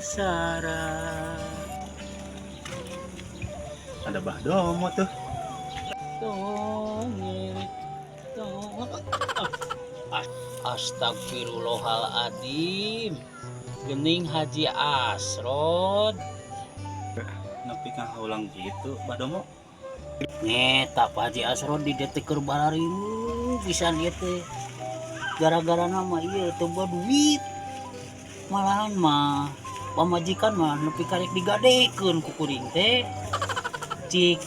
syarat. Ada Bahdomo tuh. Tongeng, Astagfirullahaladzim. Gening Haji Asrod. Nepi kang ulang gitu, Bahdomo. Nyeta Pak Haji Asrod di detik kerbarimu bisa dia teh. Gara-gara nama iya coba duit. Malahan mah pamajikan mah nepi karek digadekeun ku kuring teh. Cik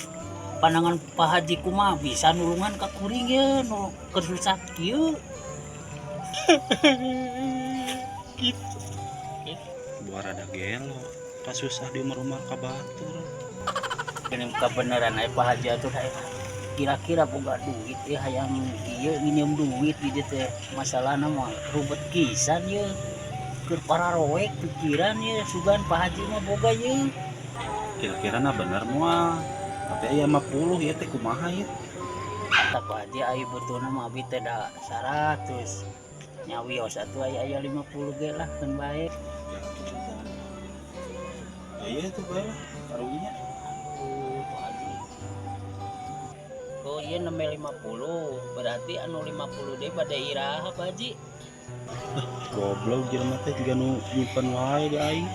pandangan Pak Haji kumaha bisa nulungan ka kuring ye nu keur susah kieu. Gitu. Buat ada gelo. Kasusah di rumah kabatur. Ini kebenaran Pak Haji atuh kira-kira boga duit ya hayang ieu nginjem duit di dieu teh masalahna mah rubet kisan ye keur pararoek pikiran ye sugan Pak Haji mah boga ye Kira-kira nah bener moal. Tapi aya 50 ya teh kumaha ya? kata Pak Haji ayo butuhna mah abi teh da 100 nyawios atuh aya 50 ge lah kan bae. Ya iya itu bae lah karunya. Pak Haji oh iya nembe 50 berarti anu 50 deh bade iraha Pak Haji. Goblok jelema teh juga nu nyimpen wae di aing.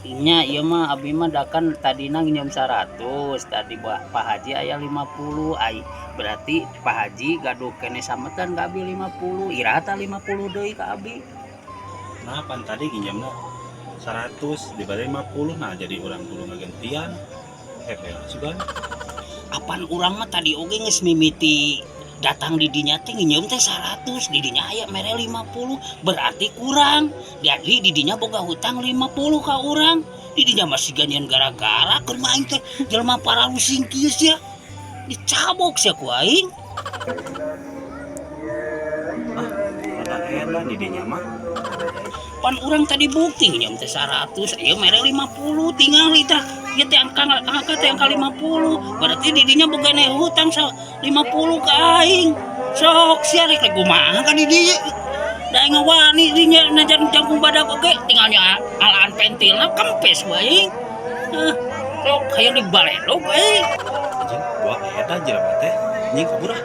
Nya iya mah abi mah dakan tadina nginjem 100 tadi Pak Haji aya 50 ai berarti Pak Haji gaduh kene sametan ka abi 50 iraha tah 50 deui ka abi. Nah pan tadi nginjemna 100 dibari 50 nah jadi orang kudu ngagantian. Sugan. Apaan urang mah tadi oge geus mimiti datang di dinya teh nginjem teh 100 di dinya aya mere 50 berarti kurang jadi di dinya boga hutang 50 ka urang di dinya masih ganyan gara-gara keur main teh jelema paralusing kieu sia dicabok sia ku aing. Rada edan di dinya mah. Pan urang tadi bukti nginjem teh 100 ieu mere 50 tinggal tah ieu teh angka teh angka 50 berarti di dinya boga hutang 50 ka aing sok sia rek kumaha ka di dieu da aing ngawani dinya najan jangkung badak oge tinggalnya alaan pentilna kempes wae sok hayang dibalelog Anjing gua edan jelema teh nying kabur ah.